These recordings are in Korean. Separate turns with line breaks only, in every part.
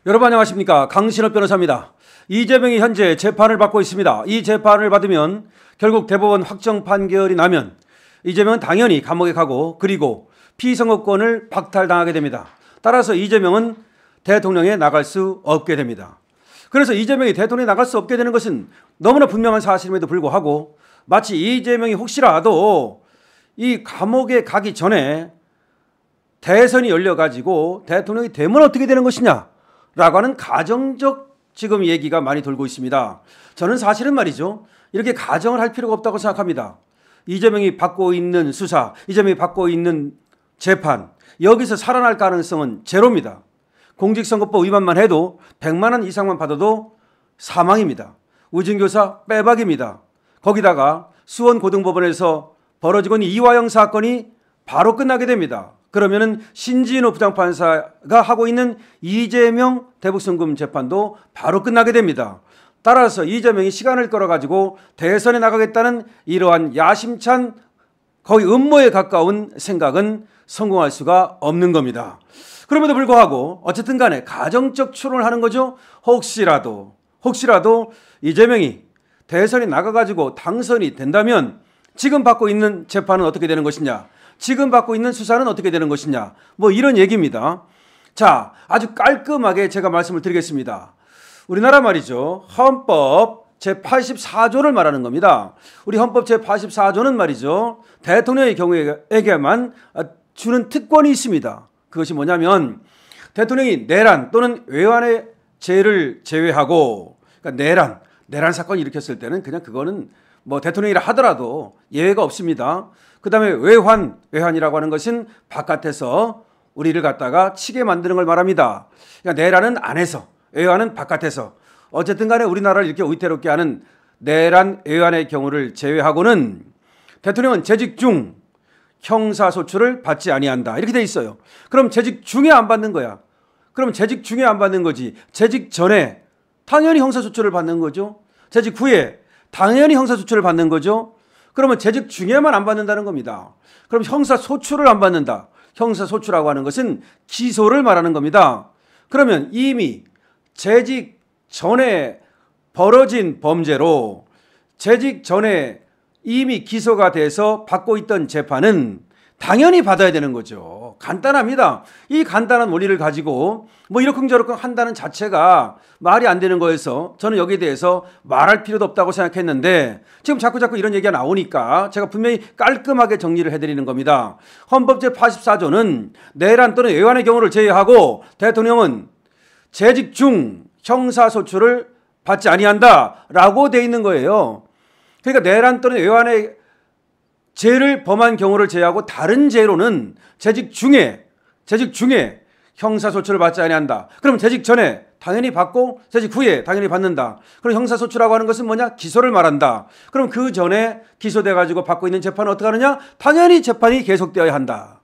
여러분 안녕하십니까? 강신업 변호사입니다. 이재명이 현재 재판을 받고 있습니다. 이 재판을 받으면 결국 대법원 확정 판결이 나면 이재명은 당연히 감옥에 가고 그리고 피선거권을 박탈당하게 됩니다. 따라서 이재명은 대통령에 나갈 수 없게 됩니다. 그래서 이재명이 대통령에 나갈 수 없게 되는 것은 너무나 분명한 사실임에도 불구하고 마치 이재명이 혹시라도 이 감옥에 가기 전에 대선이 열려가지고 대통령이 되면 어떻게 되는 것이냐 라고 하는 가정적 지금 얘기가 많이 돌고 있습니다. 저는 사실은 말이죠. 이렇게 가정을 할 필요가 없다고 생각합니다. 이재명이 받고 있는 수사, 이재명이 받고 있는 재판, 여기서 살아날 가능성은 제로입니다. 공직선거법 위반만 해도 100만 원 이상만 받아도 사망입니다. 우진교사 빼박입니다. 거기다가 수원고등법원에서 벌어지고 있는 이화영 사건이 바로 끝나게 됩니다. 그러면은 신진호 부장판사가 하고 있는 이재명 대북송금 재판도 바로 끝나게 됩니다. 따라서 이재명이 시간을 끌어가지고 대선에 나가겠다는 이러한 야심찬 거의 음모에 가까운 생각은 성공할 수가 없는 겁니다. 그럼에도 불구하고 어쨌든 간에 가정적 추론을 하는 거죠. 혹시라도 이재명이 대선에 나가가지고 당선이 된다면 지금 받고 있는 재판은 어떻게 되는 것이냐, 지금 받고 있는 수사는 어떻게 되는 것이냐, 뭐 이런 얘기입니다. 자, 아주 깔끔하게 제가 말씀을 드리겠습니다. 우리나라 말이죠. 헌법 제84조를 말하는 겁니다. 우리 헌법 제84조는 말이죠. 대통령의 경우에게만 주는 특권이 있습니다. 그것이 뭐냐면 대통령이 내란 또는 외환의 죄를 제외하고, 그러니까 내란 사건을 일으켰을 때는 그냥 그거는 뭐 대통령이라 하더라도 예외가 없습니다. 그 다음에 외환이라고 하는 것은 바깥에서 우리를 갖다가 치게 만드는 걸 말합니다. 그러니까 내란은 안에서, 외환은 바깥에서. 어쨌든 간에 우리나라를 이렇게 위태롭게 하는 내란, 외환의 경우를 제외하고는 대통령은 재직 중 형사소출을 받지 아니한다. 이렇게 돼 있어요. 그럼 재직 중에 안 받는 거야. 그럼 재직 중에 안 받는 거지. 재직 전에 당연히 형사소출을 받는 거죠. 재직 후에 당연히 형사소출을 받는 거죠. 그러면 재직 중에만 안 받는다는 겁니다. 그럼 형사소출을 안 받는다. 형사소출이라고 하는 것은 기소를 말하는 겁니다. 그러면 이미 재직 전에 벌어진 범죄로 재직 전에 이미 기소가 돼서 받고 있던 재판은 당연히 받아야 되는 거죠. 간단합니다. 이 간단한 원리를 가지고 뭐 이러쿵저러쿵 한다는 자체가 말이 안 되는 거여서 저는 여기에 대해서 말할 필요도 없다고 생각했는데 지금 자꾸 이런 얘기가 나오니까 제가 분명히 깔끔하게 정리를 해드리는 겁니다. 헌법 제84조는 내란 또는 외환의 경우를 제외하고 대통령은 재직 중 형사소출을 받지 아니한다라고 돼 있는 거예요. 그러니까 내란 또는 외환의 죄를 범한 경우를 제외하고 다른 죄로는 재직 중에 형사소출을 받지 아니한다. 그럼 재직 전에 당연히 받고 재직 후에 당연히 받는다. 그럼 형사소출이라고 하는 것은 뭐냐? 기소를 말한다. 그럼 그 전에 기소돼 가지고 받고 있는 재판은 어떻게 하느냐? 당연히 재판이 계속되어야 한다.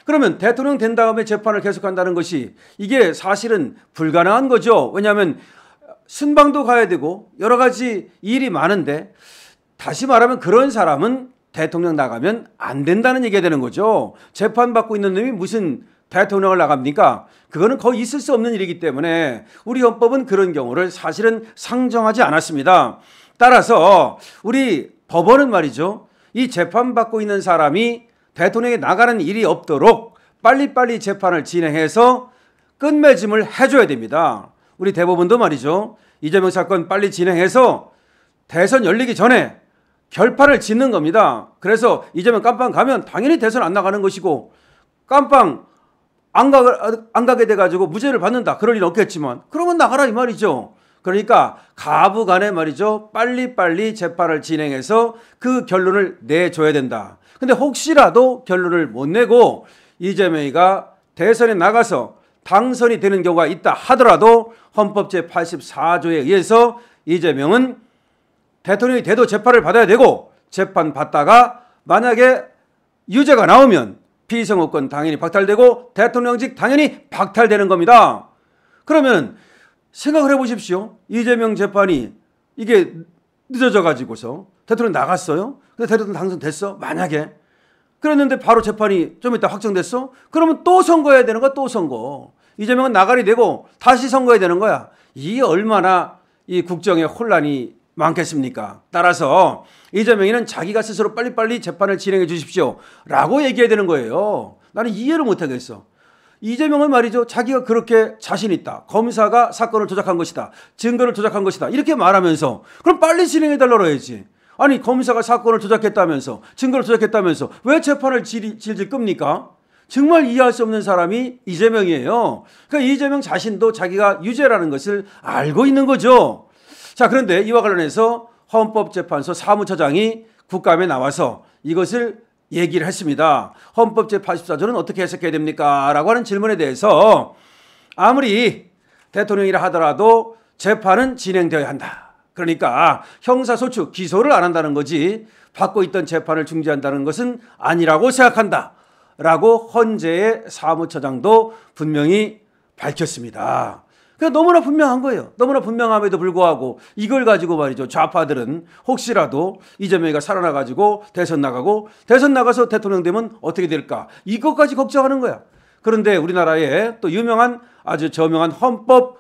그러면 대통령 된 다음에 재판을 계속한다는 것이 이게 사실은 불가능한 거죠. 왜냐하면 순방도 가야 되고 여러 가지 일이 많은데 다시 말하면 그런 사람은 대통령 나가면 안 된다는 얘기가 되는 거죠. 재판받고 있는 놈이 무슨 대통령을 나갑니까? 그거는 거의 있을 수 없는 일이기 때문에 우리 헌법은 그런 경우를 사실은 상정하지 않았습니다. 따라서 우리 법원은 말이죠. 이 재판받고 있는 사람이 대통령에 나가는 일이 없도록 빨리빨리 재판을 진행해서 끝맺음을 해줘야 됩니다. 우리 대법원도 말이죠. 이재명 사건 빨리 진행해서 대선 열리기 전에 결판을 짓는 겁니다. 그래서 이재명 깜빵 가면 당연히 대선 안 나가는 것이고 깜빵 안 가게 돼가지고 무죄를 받는다. 그럴 일 없겠지만 그러면 나가라 이 말이죠. 그러니까 가부간에 말이죠. 빨리빨리 재판을 진행해서 그 결론을 내줘야 된다. 근데 혹시라도 결론을 못 내고 이재명이가 대선에 나가서 당선이 되는 경우가 있다 하더라도 헌법 제84조에 의해서 이재명은 대통령이 돼도 재판을 받아야 되고 재판 받다가 만약에 유죄가 나오면 피선거권 당연히 박탈되고 대통령직 당연히 박탈되는 겁니다. 그러면 생각을 해보십시오. 이재명 재판이 이게 늦어져 가지고서 대통령 나갔어요. 근데 대통령 당선됐어. 만약에 그랬는데 바로 재판이 좀 이따 확정됐어. 그러면 또 선거해야 되는 거야. 또 선거. 이재명은 나가리 되고 다시 선거해야 되는 거야. 이게 얼마나 이 국정에 혼란이 많겠습니까? 따라서 이재명이는 자기가 스스로 빨리빨리 재판을 진행해 주십시오 라고 얘기해야 되는 거예요. 나는 이해를 못하겠어. 이재명은 말이죠. 자기가 그렇게 자신 있다. 검사가 사건을 조작한 것이다. 증거를 조작한 것이다. 이렇게 말하면서 그럼 빨리 진행해 달라고 해야지. 아니 검사가 사건을 조작했다면서 증거를 조작했다면서 왜 재판을 질질 끕니까? 정말 이해할 수 없는 사람이 이재명이에요. 그러니까 이재명 자신도 자기가 유죄라는 것을 알고 있는 거죠. 자, 그런데 이와 관련해서 헌법재판소 사무처장이 국감에 나와서 이것을 얘기를 했습니다. 헌법 제84조는 어떻게 해석해야 됩니까? 라고 하는 질문에 대해서 아무리 대통령이라 하더라도 재판은 진행되어야 한다. 그러니까 형사소추 기소를 안 한다는 거지 받고 있던 재판을 중지한다는 것은 아니라고 생각한다. 라고 헌재의 사무처장도 분명히 밝혔습니다. 그러니까 너무나 분명한 거예요. 너무나 분명함에도 불구하고 이걸 가지고 말이죠. 좌파들은 혹시라도 이재명이가 살아나가지고 대선 나가고 대선 나가서 대통령 되면 어떻게 될까? 이것까지 걱정하는 거야. 그런데 우리나라에 또 유명한 아주 저명한 헌법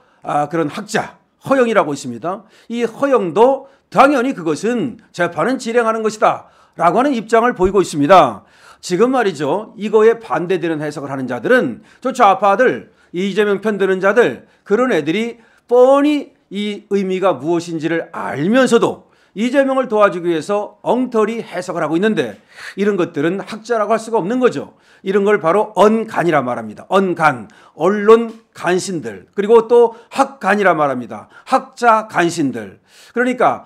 그런 학자 허영이라고 있습니다. 이 허영도 당연히 그것은 재판은 진행하는 것이다 라고 하는 입장을 보이고 있습니다. 지금 말이죠. 이거에 반대되는 해석을 하는 자들은 저 좌파들 이재명 편드는 자들 그런 애들이 뻔히 이 의미가 무엇인지를 알면서도 이재명을 도와주기 위해서 엉터리 해석을 하고 있는데 이런 것들은 학자라고 할 수가 없는 거죠. 이런 걸 바로 언간이라 말합니다. 언간, 언론 간신들 그리고 또 학간이라 말합니다. 학자 간신들. 그러니까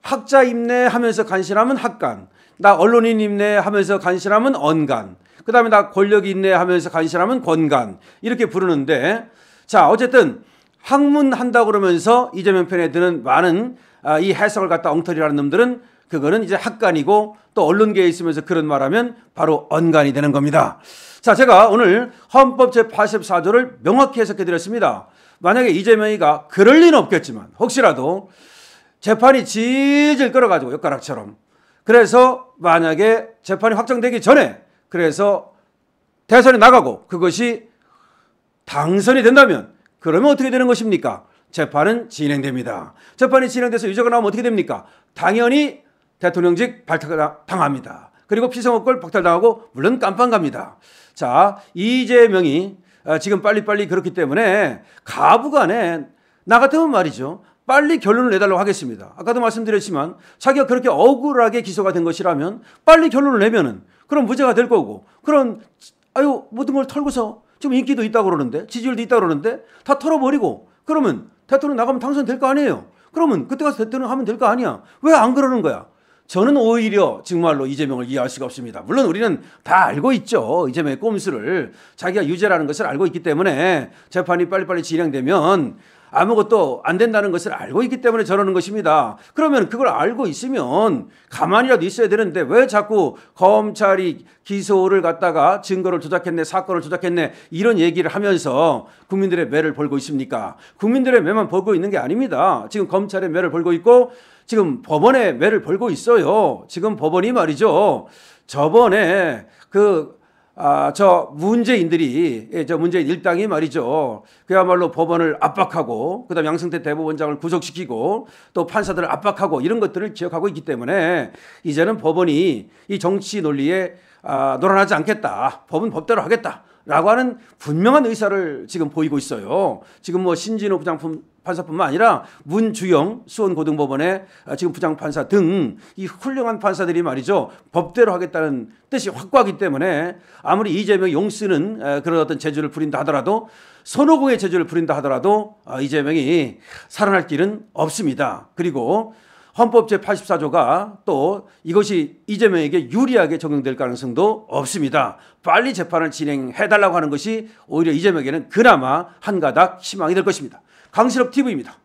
학자 임내하면서 간신하면 학간, 나 언론인 임내하면서 간신하면 언간, 그 다음에 나 권력이 있네 하면서 간신하면 권간 이렇게 부르는데 자 어쨌든 학문한다고 그러면서 이재명 편에 드는 많은 이 해석을 갖다 엉터리라는 놈들은 그거는 이제 학간이고 또 언론계에 있으면서 그런 말하면 바로 언간이 되는 겁니다. 자 제가 오늘 헌법 제84조를 명확히 해석해 드렸습니다. 만약에 이재명이가 그럴 리는 없겠지만 혹시라도 재판이 질질 끌어가지고 엿가락처럼 그래서 만약에 재판이 확정되기 전에 그래서 대선에 나가고 그것이 당선이 된다면 그러면 어떻게 되는 것입니까? 재판은 진행됩니다. 재판이 진행돼서 유죄가 나오면 어떻게 됩니까? 당연히 대통령직 발탁당합니다. 그리고 피선거권 박탈당하고 물론 깜빵 갑니다. 자, 이재명이 지금 빨리빨리 그렇기 때문에 가부간에 나 같으면 말이죠. 빨리 결론을 내달라고 하겠습니다. 아까도 말씀드렸지만 자기가 그렇게 억울하게 기소가 된 것이라면 빨리 결론을 내면은 그럼 무죄가 될 거고 그런 모든 걸 털고서 지금 인기도 있다고 그러는데 지지율도 있다고 그러는데 다 털어버리고 그러면 대통령 나가면 당선될 거 아니에요. 그러면 그때 가서 대통령 하면 될 거 아니야. 왜 안 그러는 거야? 저는 오히려 정말로 이재명을 이해할 수가 없습니다. 물론 우리는 다 알고 있죠. 이재명의 꼼수를 자기가 유죄라는 것을 알고 있기 때문에 재판이 빨리빨리 진행되면 아무것도 안 된다는 것을 알고 있기 때문에 저러는 것입니다. 그러면 그걸 알고 있으면 가만히라도 있어야 되는데 왜 자꾸 검찰이 기소를 갖다가 증거를 조작했네, 사건을 조작했네 이런 얘기를 하면서 국민들의 매를 벌고 있습니까? 국민들의 매만 벌고 있는 게 아닙니다. 지금 검찰의 매를 벌고 있고 지금 법원의 매를 벌고 있어요. 지금 법원이 말이죠. 저번에 저 문재인 일당이 말이죠. 그야말로 법원을 압박하고 그다음 양승태 대법원장을 구속시키고 또 판사들을 압박하고 이런 것들을 기억하고 있기 때문에 이제는 법원이 이 정치 논리에 놀아나지 않겠다. 법은 법대로 하겠다라고 하는 분명한 의사를 지금 보이고 있어요. 지금 뭐 신진호 부장판사뿐만 아니라 문주영 수원고등법원의 지금 부장판사 등 이 훌륭한 판사들이 말이죠. 법대로 하겠다는 뜻이 확고하기 때문에 아무리 이재명이 용쓰는 그런 어떤 재주를 부린다 하더라도 손오공의 재주를 부린다 하더라도 이재명이 살아날 길은 없습니다. 그리고 헌법 제84조가 또 이것이 이재명에게 유리하게 적용될 가능성도 없습니다. 빨리 재판을 진행해달라고 하는 것이 오히려 이재명에게는 그나마 한 가닥 희망이 될 것입니다. 강신업 TV입니다.